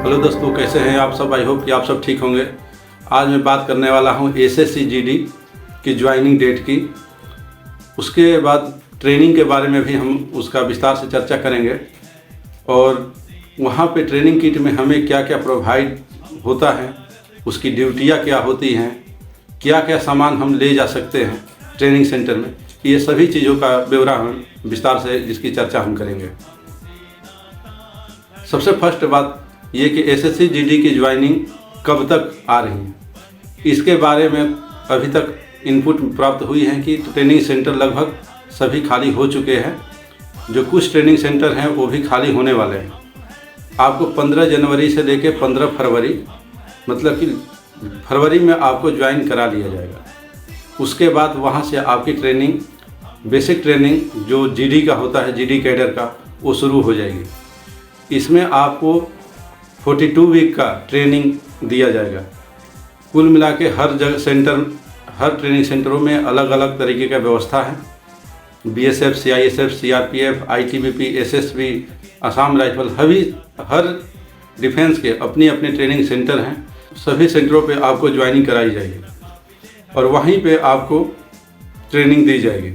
Hello दोस्तों, कैसे हैं आप सब। आई होप कि आप सब ठीक होंगे। आज मैं बात करने वाला हूं एसएससी जीडी की ज्वाइनिंग डेट की। उसके बाद ट्रेनिंग के बारे में भी हम उसका विस्तार से चर्चा करेंगे और वहां पे ट्रेनिंग किट में हमें क्या क्या प्रोवाइड होता है, उसकी ड्यूटियां क्या होती हैं, क्या क्या सामान हम ले जा सकते हैं ट्रेनिंग सेंटर में, ये सभी चीज़ों का ब्यौरा हम विस्तार से जिसकी चर्चा हम करेंगे। सबसे फर्स्ट बात ये कि एसएससी जीडी की ज्वाइनिंग कब तक आ रही है, इसके बारे में अभी तक इनपुट प्राप्त हुई है कि ट्रेनिंग सेंटर लगभग सभी खाली हो चुके हैं। जो कुछ ट्रेनिंग सेंटर हैं वो भी खाली होने वाले हैं। आपको 15 जनवरी से लेकर 15 फरवरी, मतलब कि फरवरी में आपको ज्वाइन करा लिया जाएगा। उसके बाद वहाँ से आपकी ट्रेनिंग, बेसिक ट्रेनिंग जो जीडी का होता है, जीडी कैडर का, वो शुरू हो जाएगी। इसमें आपको 42 वीक का ट्रेनिंग दिया जाएगा। कुल मिला के हर ट्रेनिंग सेंटरों में अलग अलग तरीके का व्यवस्था है। BSF, CISF, CRPF, ITBP, SSB, Assam rifle, हर डिफेंस के अपनी अपने ट्रेनिंग सेंटर हैं। सभी सेंटरों पे आपको ज्वाइनिंग कराई जाएगी और वहीं पे आपको ट्रेनिंग दी जाएगी।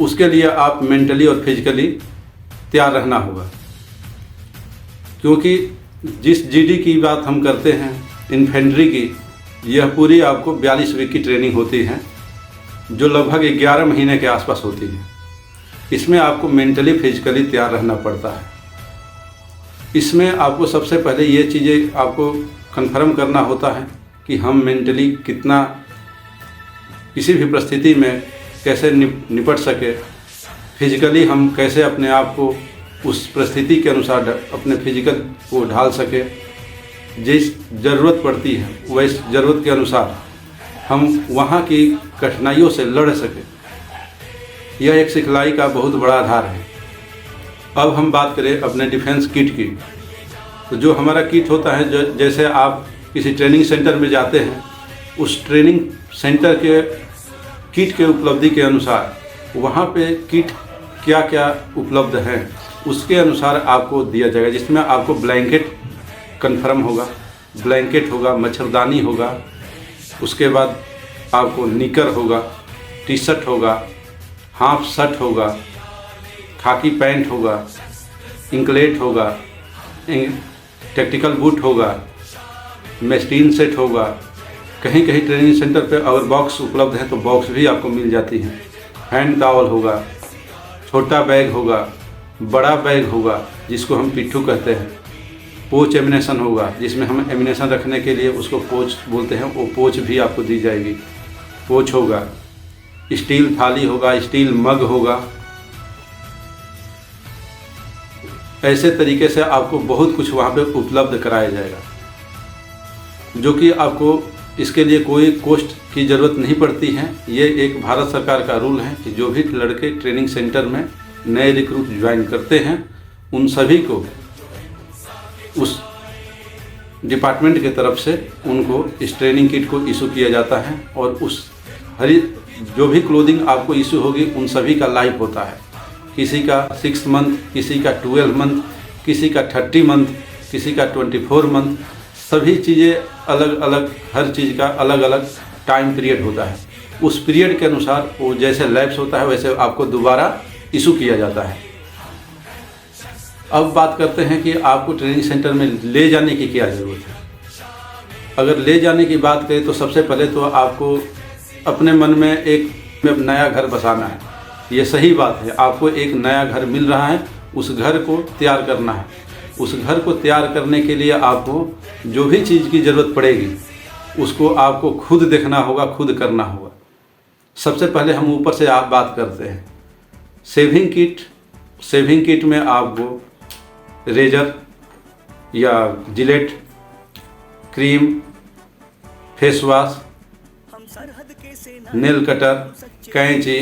उसके लिए आप मेंटली और फिजिकली तैयार रहना होगा, क्योंकि जिस जीडी की बात हम करते हैं, इन्फेंट्री की, यह पूरी आपको 42 वीक की ट्रेनिंग होती है, जो लगभग 11 महीने के आसपास होती है। इसमें आपको मेंटली फिजिकली तैयार रहना पड़ता है। इसमें आपको सबसे पहले ये चीज़ें आपको कन्फर्म करना होता है कि हम मेंटली कितना किसी भी परिस्थिति में कैसे निपट सके, फिजिकली हम कैसे अपने आप को उस परिस्थिति के अनुसार अपने फिजिकल को ढाल सके। जिस ज़रूरत पड़ती है वैस ज़रूरत के अनुसार हम वहाँ की कठिनाइयों से लड़ सके। यह एक सिखलाई का बहुत बड़ा आधार है। अब हम बात करें अपने डिफेंस किट की, तो जो हमारा किट होता है, जैसे आप किसी ट्रेनिंग सेंटर में जाते हैं, उस ट्रेनिंग सेंटर के किट के उपलब्धि के अनुसार वहाँ पे किट क्या क्या उपलब्ध हैं उसके अनुसार आपको दिया जाएगा। जिसमें आपको ब्लैंकेट कन्फर्म होगा, ब्लैंकेट होगा, मच्छरदानी होगा, उसके बाद आपको निकर होगा, टी शर्ट होगा, हाफ शर्ट होगा, खाकी पैंट होगा, इंकलेट होगा, टैक्टिकल बूट होगा, मेस्टीन सेट होगा। कहीं कहीं ट्रेनिंग सेंटर पे अगर बॉक्स उपलब्ध है तो बॉक्स भी आपको मिल जाती हैं। हैंड टॉवल होगा, छोटा बैग होगा, बड़ा बैग होगा जिसको हम पिट्ठू कहते हैं, पोच एमिनेशन होगा जिसमें हम एमिनेशन रखने के लिए उसको पोच बोलते हैं, वो पोच भी आपको दी जाएगी। पोच होगा, स्टील थाली होगा, स्टील मग होगा। ऐसे तरीके से आपको बहुत कुछ वहाँ पे उपलब्ध कराया जाएगा, जो कि आपको इसके लिए कोई कॉस्ट की ज़रूरत नहीं पड़ती है। ये एक भारत सरकार का रूल है कि जो भी लड़के ट्रेनिंग सेंटर में नए रिक्रूट ज्वाइन करते हैं, उन सभी को उस डिपार्टमेंट के तरफ से उनको इस ट्रेनिंग किट को इशू किया जाता है और उस जो भी क्लोथिंग आपको इशू होगी उन सभी का लाइफ होता है। किसी का 6 मंथ, किसी का 12 मंथ, किसी का 30 मंथ, किसी का 24 मंथ। सभी चीज़ें अलग अलग, हर चीज़ का अलग अलग टाइम पीरियड होता है। उस पीरियड के अनुसार वो जैसे लैप्स होता है वैसे आपको दोबारा इशू किया जाता है। अब बात करते हैं कि आपको ट्रेनिंग सेंटर में ले जाने की क्या ज़रूरत है। अगर ले जाने की बात करें तो सबसे पहले तो आपको अपने मन में एक नया घर बसाना है। ये सही बात है, आपको एक नया घर मिल रहा है, उस घर को तैयार करना है। उस घर को तैयार करने के लिए आपको जो भी चीज़ की ज़रूरत पड़ेगी उसको आपको खुद देखना होगा, खुद करना होगा। सबसे पहले हम ऊपर से आप बात करते हैं सेविंग किट। सेविंग किट में आपको रेजर या Gillette, cream, face wash, nail cutter, कैंची,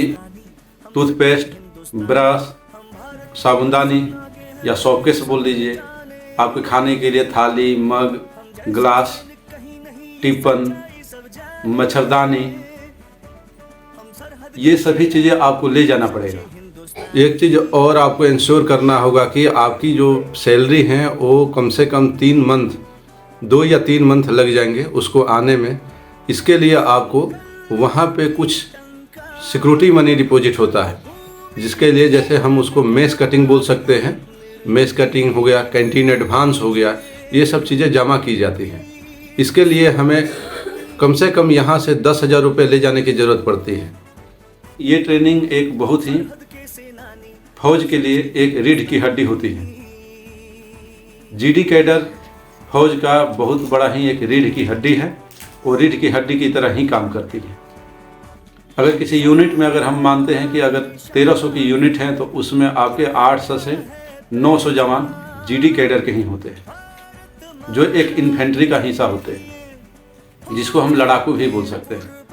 टूथपेस्ट, ब्रश, साबुनदानी या सॉपकेस बोल दीजिए, आपके खाने के लिए थाली, मग, ग्लास, टिफिन, मच्छरदानी, ये सभी चीज़ें आपको ले जाना पड़ेगा। एक चीज़ और आपको इंश्योर करना होगा कि आपकी जो सैलरी है वो कम से कम 3 मंथ, 2 या 3 मंथ लग जाएंगे उसको आने में। इसके लिए आपको वहाँ पे कुछ सिक्योरिटी मनी डिपॉजिट होता है, जिसके लिए जैसे हम उसको मेस कटिंग बोल सकते हैं। मेस कटिंग हो गया, कैंटीन एडवांस हो गया, ये सब चीज़ें जमा की जाती हैं। इसके लिए हमें कम से कम यहाँ से 10,000 रुपये ले जाने की ज़रूरत पड़ती है। ये ट्रेनिंग एक बहुत ही फौज के लिए एक रीढ़ की हड्डी होती है। जीडी कैडर फौज का बहुत बड़ा ही एक रीढ़ की हड्डी है और रीढ़ की हड्डी की तरह ही काम करती है। अगर किसी यूनिट में अगर हम मानते हैं कि अगर 1300 की यूनिट है तो उसमें आपके 800 से 900 जवान जीडी कैडर के ही होते हैं, जो एक इन्फेंट्री का हिस्सा होते हैं, जिसको हम लड़ाकू भी बोल सकते हैं।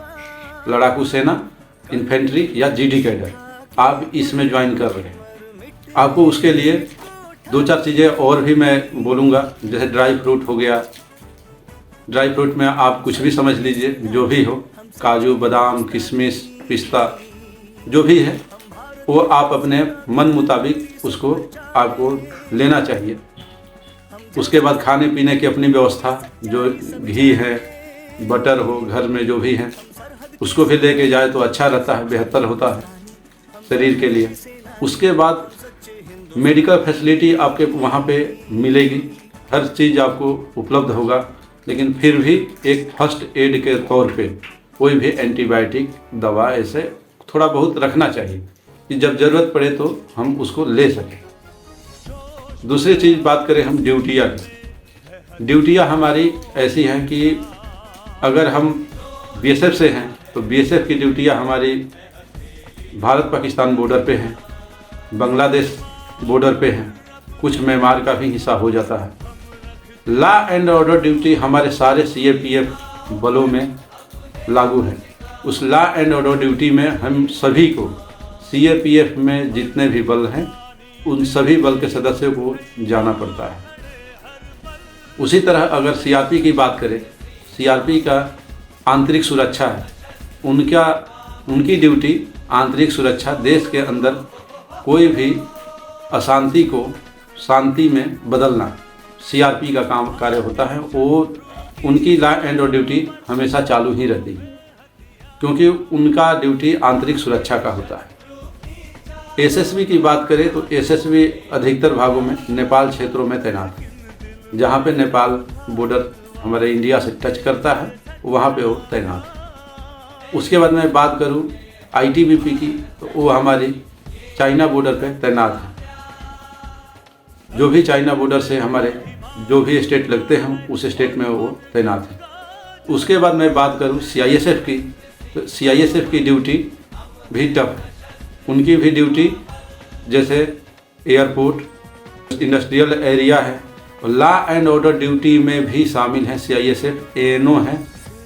लड़ाकू सेना, इन्फेंट्री या जीडी कैडर, आप इसमें ज्वाइन कर रहे हैं। आपको उसके लिए 2-4 चीज़ें और भी मैं बोलूँगा, जैसे ड्राई फ्रूट हो गया। ड्राई फ्रूट में आप कुछ भी समझ लीजिए, जो भी हो, काजू, बादाम, किशमिश, पिस्ता, जो भी है वो आप अपने मन मुताबिक उसको आपको लेना चाहिए। उसके बाद खाने पीने की अपनी व्यवस्था, जो घी है, बटर हो, घर में जो भी है, उसको भी लेके जाए तो अच्छा रहता है, बेहतर होता है शरीर के लिए। उसके बाद मेडिकल फैसिलिटी आपके वहाँ पे मिलेगी, हर चीज़ आपको उपलब्ध होगा, लेकिन फिर भी एक फर्स्ट एड के तौर पे कोई भी एंटीबायोटिक दवा ऐसे थोड़ा बहुत रखना चाहिए कि जब ज़रूरत पड़े तो हम उसको ले सकें। दूसरी चीज़ बात करें हम ड्यूटियाँ की। ड्यूटियाँ हमारी ऐसी हैं कि अगर हम बीएसएफ से हैं तो बीएसएफ की ड्यूटियाँ हमारी भारत पाकिस्तान बॉर्डर पे हैं, बांग्लादेश बॉर्डर पे हैं, कुछ म्यांमार का भी हिस्सा हो जाता है। लॉ एंड ऑर्डर ड्यूटी हमारे सारे सीएपीएफ बलों में लागू है। उस लॉ एंड ऑर्डर ड्यूटी में हम सभी को, सीएपीएफ में जितने भी बल हैं उन सभी बल के सदस्यों को जाना पड़ता है। उसी तरह अगर सीआरपी की बात करें, सीआरपी का आंतरिक सुरक्षा है, उनकी ड्यूटी आंतरिक सुरक्षा, देश के अंदर कोई भी अशांति को शांति में बदलना सीआरपी का काम कार्य होता है। वो उनकी लॉ एंड ऑर्डर ड्यूटी हमेशा चालू ही रहती है, क्योंकि उनका ड्यूटी आंतरिक सुरक्षा का होता है। एसएसबी की बात करें तो एसएसबी अधिकतर भागों में नेपाल क्षेत्रों में तैनात है। जहाँ पे नेपाल बॉर्डर हमारे इंडिया से टच करता है वहाँ पे वो तैनात है। उसके बाद मैं बात करूँ आईटीबीपी की, तो वो हमारी चाइना बॉर्डर पे तैनात है। जो भी चाइना बॉर्डर से हमारे जो भी स्टेट लगते हैं उस स्टेट में वो तैनात है। उसके बाद मैं बात करूँ सीआईएसएफ की, तो सीआईएसएफ की ड्यूटी भी टफ है। उनकी भी ड्यूटी जैसे एयरपोर्ट, इंडस्ट्रियल एरिया है, लॉ एंड ऑर्डर ड्यूटी में भी शामिल है सीआईएसएफ। एएनओ है,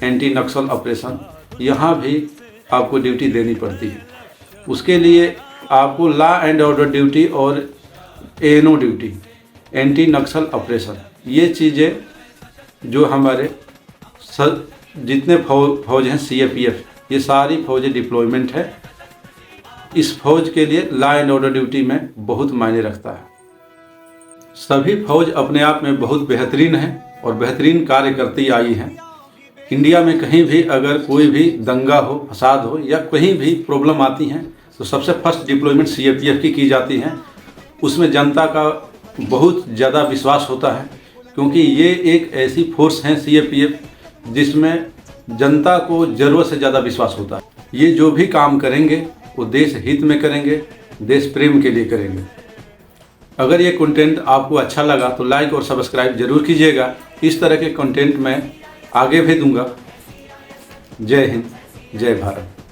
एंटी नक्सल ऑपरेशन, यहाँ भी आपको ड्यूटी देनी पड़ती है। उसके लिए आपको लॉ एंड ऑर्डर ड्यूटी और एएनओ ड्यूटी, एंटी नक्सल ऑपरेशन, ये चीज़ें जो हमारे जितने फौज हैं सीएपीएफ, ये सारी फौजी डिप्लॉयमेंट है। इस फौज के लिए लॉ एंड ऑर्डर ड्यूटी में बहुत मायने रखता है। सभी फौज अपने आप में बहुत बेहतरीन है और बेहतरीन कार्य करती आई हैं। इंडिया में कहीं भी अगर कोई भी दंगा हो, फसाद हो या कहीं भी प्रॉब्लम आती हैं तो सबसे फर्स्ट डिप्लॉयमेंट सीएपीएफ की जाती है। उसमें जनता का बहुत ज़्यादा विश्वास होता है, क्योंकि ये एक ऐसी फोर्स है सीएपीएफ जिसमें जनता को ज़रूरत से ज़्यादा विश्वास होता है। ये जो भी काम करेंगे वो देश हित में करेंगे, देश प्रेम के लिए करेंगे। अगर ये कंटेंट आपको अच्छा लगा तो लाइक और सब्सक्राइब जरूर कीजिएगा। इस तरह के कंटेंट मैं आगे भी दूंगा। जय हिंद, जय भारत।